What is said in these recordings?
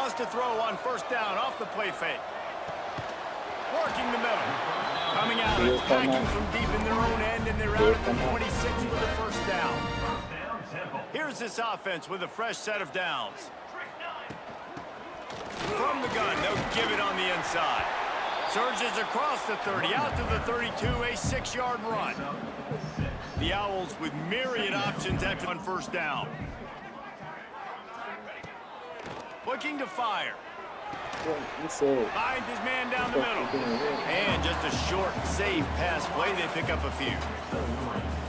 Wants to throw on first down off the play fake. Working the middle. Coming out, attacking from deep in their own end, and they're out at the 26 with the first down. Here's this offense with a fresh set of downs. From the gun, they'll give it on the inside. Surges across the 30, out to the 32, a 6-yard run. The Owls with myriad options after on first down. Looking to fire. Finds his man down the middle. And just a short, safe pass play. They pick up a few.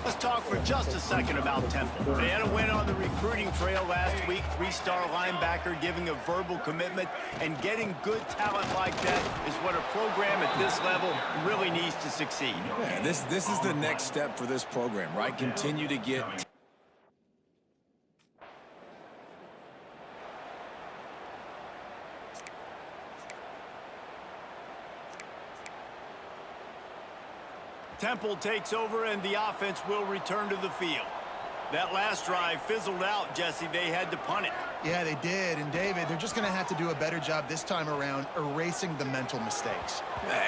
Let's talk for just a second about Temple. They had a win on the recruiting trail last week. 3-star linebacker giving a verbal commitment. And getting good talent like that is what a program at this level really needs to succeed. Yeah, this is the next step for this program, right? Continue to get... Temple takes over, and the offense will return to the field. That last drive fizzled out, Jesse. They had to punt it. Yeah, they did. And, David, they're just going to have to do a better job this time around erasing the mental mistakes.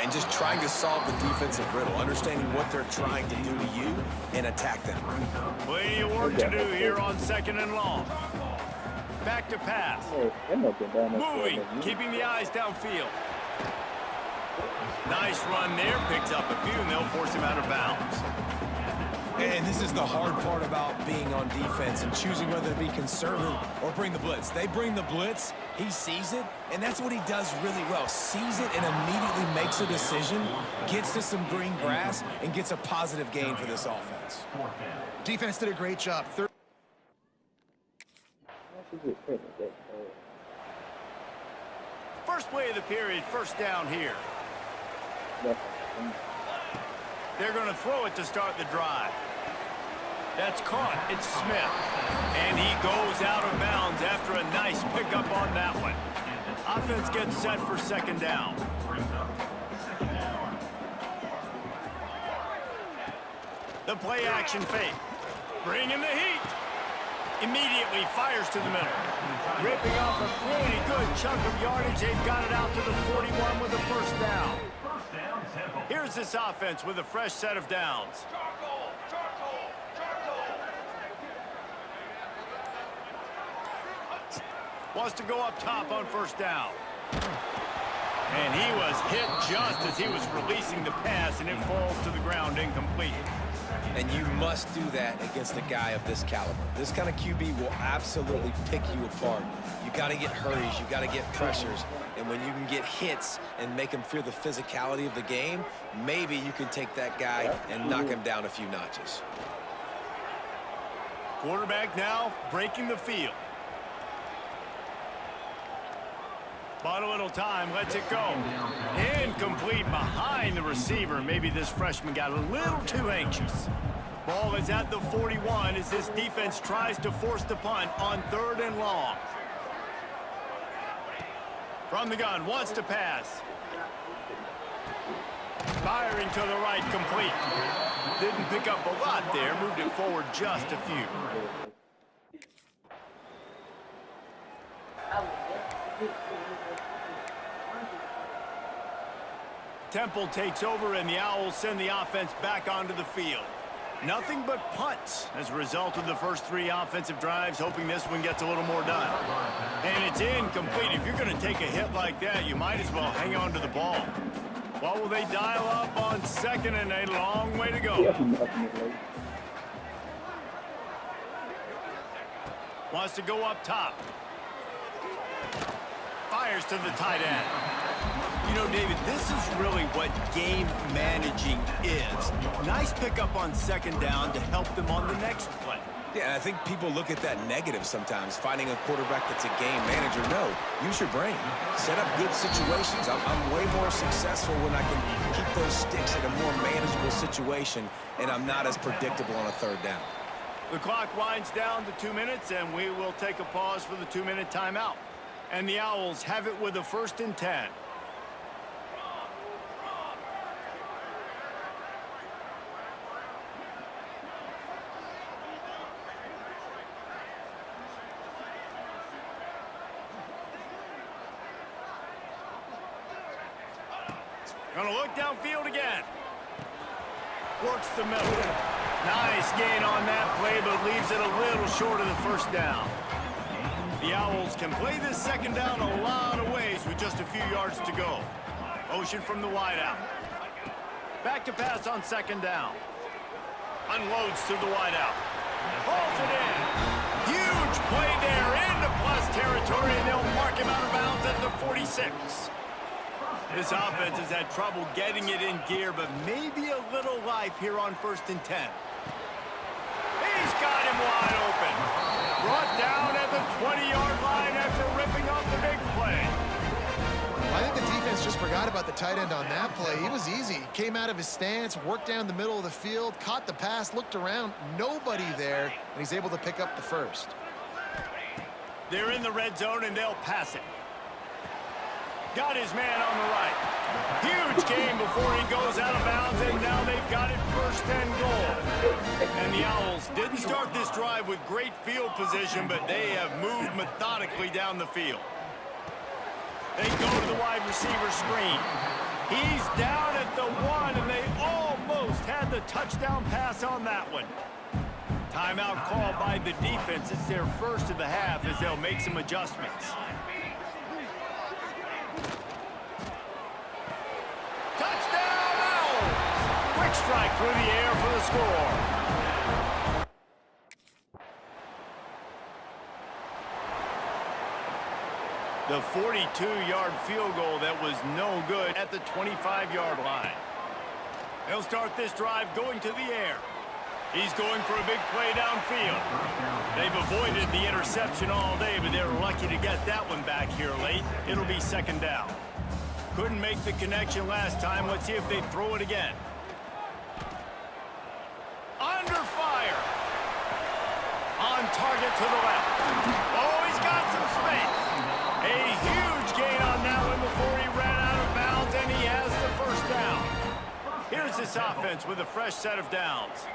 And just trying to solve the defensive riddle, understanding what they're trying to do to you and attack them. Plenty of work to do here on 2nd and long. Back to pass. Moving, keeping the eyes downfield. Nice run there, picks up a few, and they'll force him out of bounds. And this is the hard part about being on defense and choosing whether to be conservative or bring the blitz. They bring the blitz, he sees it, and that's what he does really well. Sees it and immediately makes a decision, gets to some green grass, and gets a positive gain for this offense. Defense did a great job. First play of the period, first down here. They're going to throw it to start the drive. That's caught. It's Smith. And he goes out of bounds after a nice pickup on that one. Offense gets set for 2nd down. The play action fake. Bringing the heat. Immediately fires to the middle. Ripping off a pretty good chunk of yardage. They've got it out to the 41 with the first down. Here's this offense with a fresh set of downs. Wants to go up top on first down. And he was hit just as he was releasing the pass, and it falls to the ground incomplete. And you must do that against a guy of this caliber. This kind of QB will absolutely pick you apart. You got to get hurries, you got to get pressures, and when you can get hits and make him feel the physicality of the game, maybe you can take that guy and knock him down a few notches. Quarterback now breaking the field. Bought a little time, lets it go. Incomplete behind the receiver. Maybe this freshman got a little too anxious. Ball is at the 41 as this defense tries to force the punt on 3rd and long. From the gun, wants to pass. Firing to the right, complete. Didn't pick up a lot there, moved it forward just a few. Temple takes over, and the Owls send the offense back onto the field. Nothing but punts as a result of the first 3 offensive drives, hoping this one gets a little more done. And it's incomplete. If you're going to take a hit like that, you might as well hang on to the ball. What will they dial up on 2nd and a long way to go? Wants to go up top. Fires to the tight end. You know, David, this is really what game managing is. Nice pickup on 2nd down to help them on the next play. Yeah, I think people look at that negative sometimes, finding a quarterback that's a game manager. No, use your brain. Set up good situations. I'm way more successful when I can keep those sticks in a more manageable situation, and I'm not as predictable on a 3rd down. The clock winds down to 2 minutes, and we will take a pause for the 2-minute timeout. And the Owls have it with a 1st and 10. Gonna look downfield again. Works the middle. Nice gain on that play, but leaves it a little short of the first down. The Owls can play this second down a lot of ways with just a few yards to go. Motion from the wideout. Back to pass on second down. Unloads to the wideout. Hauls it in. Huge play there into plus territory, and they'll mark him out of bounds at the 46. This offense has had trouble getting it in gear, but maybe a little life here on 1st and 10. He's got him wide open. Brought down at the 20-yard line after ripping off the big play. I think the defense just forgot about the tight end on that play. He was easy. Came out of his stance, worked down the middle of the field, caught the pass, looked around, nobody there, and he's able to pick up the first. They're in the red zone, and they'll pass it. Got his man on the right. Huge gain before he goes out of bounds, and now they've got it 1st and goal. And the Owls didn't start this drive with great field position, but they have moved methodically down the field. They go to the wide receiver screen. He's down at the 1, and they almost had the touchdown pass on that one. Timeout called by the defense. It's their first of the half as they'll make some adjustments. Touchdown, Owls! Quick strike through the air for the score. The 42-yard field goal that was no good at the 25-yard line. They'll start this drive going to the air. He's going for a big play downfield. They've avoided the interception all day, but they're lucky to get that one back here late. It'll be second down. Couldn't make the connection last time. Let's see if they throw it again. Under fire. On target to the left. Oh, he's got some space. A huge gain on that one before he ran out of bounds, and he has the first down. Here's this offense with a fresh set of downs.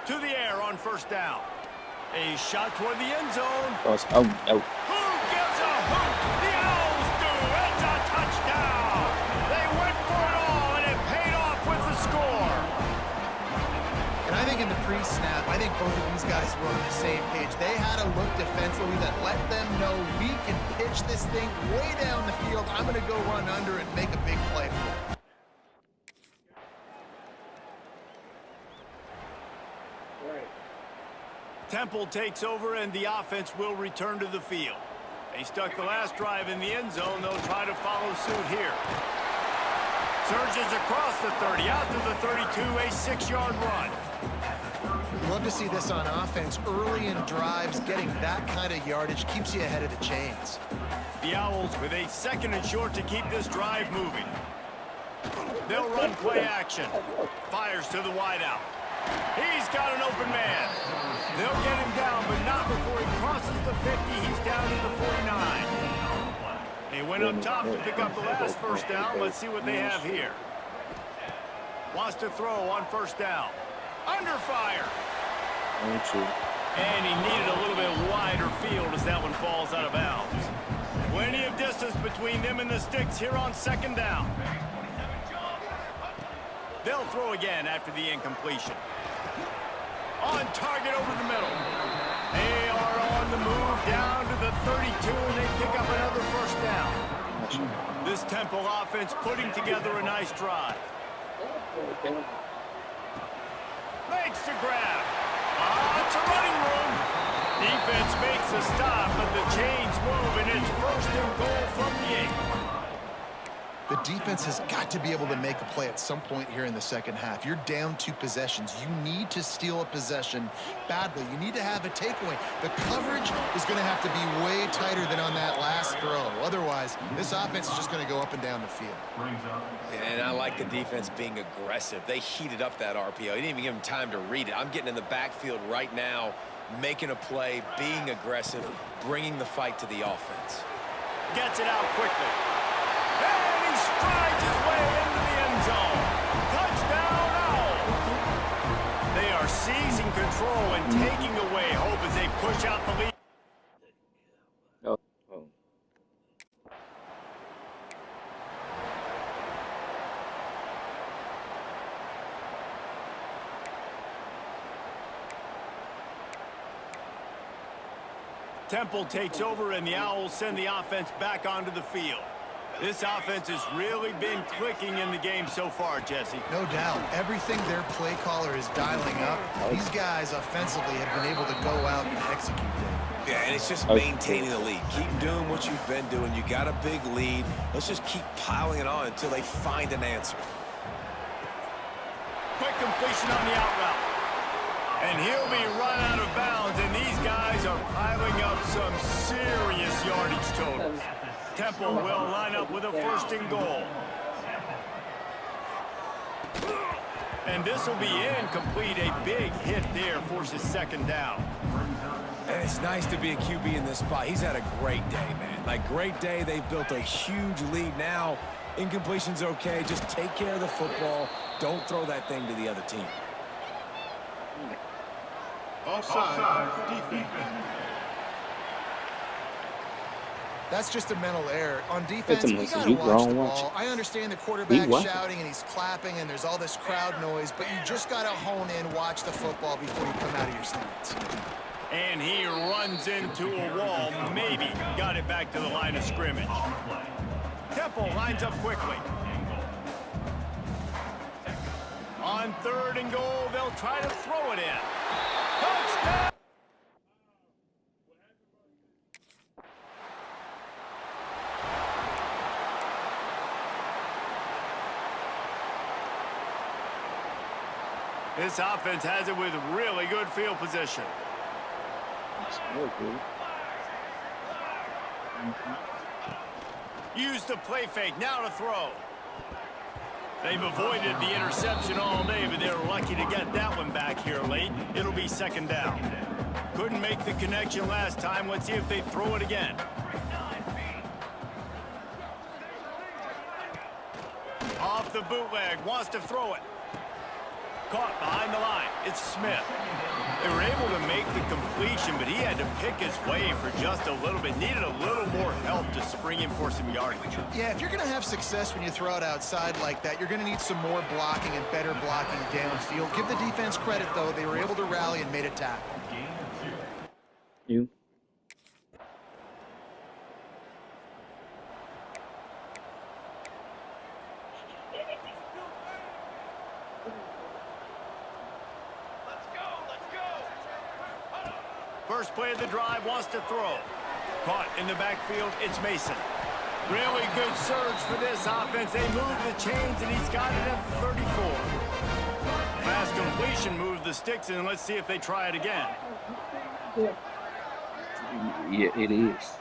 To the air on 1st down. A shot toward the end zone. Oh, Who gives a hoot? The Owls do. It's a touchdown. They went for it all, and it paid off with the score. And I think in the pre-snap, I think both of these guys were on the same page. They had a look defensively that let them know we can pitch this thing way down the field. I'm going to go run under and make a big play for it. Temple takes over, and the offense will return to the field. They stuck the last drive in the end zone. They'll try to follow suit here. Surges across the 30, out to the 32, a 6-yard run. Love to see this on offense. Early in drives, getting that kind of yardage keeps you ahead of the chains. The Owls with a 2nd and short to keep this drive moving. They'll run play action. Fires to the wideout. He's got an open man. They'll get him down, but not before he crosses the 50. He's down to the 49. They went up top to pick up the last first down. Let's see what they have here. Wants to throw on 1st down. Under fire. And he needed a little bit wider field as that one falls out of bounds. Plenty of distance between them and the sticks here on 2nd down. They'll throw again after the incompletion. On target over the middle. They are on the move down to the 32, and they pick up another first down. This Temple offense putting together a nice drive. Makes the grab. It's a running room. Defense makes a stop, but the chains move, and it's 1st and goal from the 8. The defense has got to be able to make a play at some point here in the second half. You're down 2 possessions. You need to steal a possession badly. You need to have a takeaway. The coverage is going to have to be way tighter than on that last throw. Otherwise, this offense is just going to go up and down the field. And I like the defense being aggressive. They heated up that RPO. He didn't even give him time to read it. I'm getting in the backfield right now, making a play, being aggressive, bringing the fight to the offense. Gets it out quickly. And he strides his way into the end zone. Touchdown, Owls. They are seizing control and taking away hope as they push out the lead. Temple takes over, and the Owls send the offense back onto the field. This offense has really been clicking in the game so far, Jesse. No doubt. Everything their play caller is dialing up, these guys offensively have been able to go out and execute them. Yeah, and it's just maintaining the lead. Keep doing what you've been doing. You got a big lead. Let's just keep piling it on until they find an answer. Quick completion on the out route. And he'll be run out of bounds, and these guys are piling up some serious yardage totals. Temple will line up with a 1st and goal. And this will be incomplete. A big hit there forces 2nd down. And it's nice to be a QB in this spot. He's had a great day, man. Like, great day. They've built a huge lead now. Incompletion's okay. Just take care of the football. Don't throw that thing to the other team. Offside. Defense. That's just a mental error. On defense, you got to watch the ball. I understand the quarterback shouting and he's clapping and there's all this crowd noise, but you just got to hone in, watch the football before you come out of your stance. And he runs into a wall. Maybe got it back to the line of scrimmage. Temple lines up quickly. On 3rd and goal, they'll try to throw it in. Touchdown! This offense has it with really good field position. Use the play fake, now to throw. They've avoided the interception all day, but they're lucky to get that one back here late. It'll be 2nd down. Couldn't make the connection last time. Let's see if they throw it again. Off the bootleg, wants to throw it. Caught behind the line. It's Smith. They were able to make the completion, but he had to pick his way for just a little bit. Needed a little more help to spring in for some yardage. Yeah, if you're going to have success when you throw it outside like that, you're going to need some more blocking and better blocking downfield. Give the defense credit, though. They were able to rally and made a tackle. You. First play of the drive, wants to throw. Caught in the backfield, it's Mason. Really good surge for this offense. They move the chains, and he's got it at 34. Pass completion, move the sticks, and let's see if they try it again. Yeah, it is.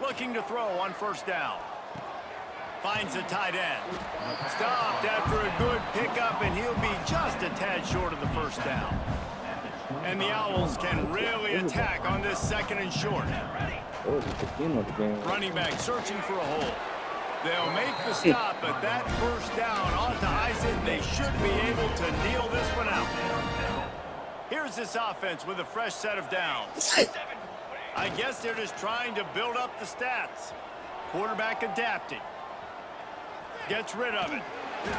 Looking to throw on 1st down. Finds the tight end. Stopped after a good pickup, and he'll be just a tad short of the 1st down. And the Owls can really attack on this 2nd and short. Running back searching for a hole. They'll make the stop, but that 1st down ought to ice it. They should be able to kneel this one out. Here's this offense with a fresh set of downs. I guess they're just trying to build up the stats. Quarterback adapting. Gets rid of it.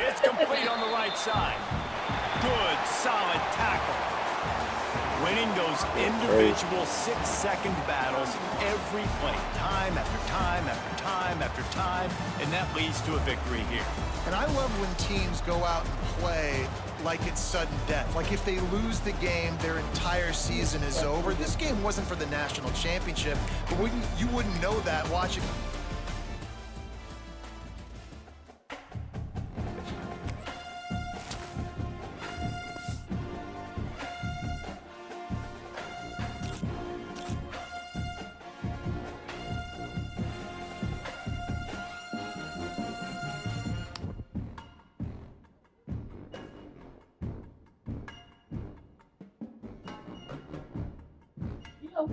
It's complete on the right side. Good, solid tackle. Winning those individual 6-second battles every play, time after time after time after time, and that leads to a victory here. And I love when teams go out and play like it's sudden death. Like if they lose the game, their entire season is over. This game wasn't for the national championship, but you wouldn't know that watching. Oh,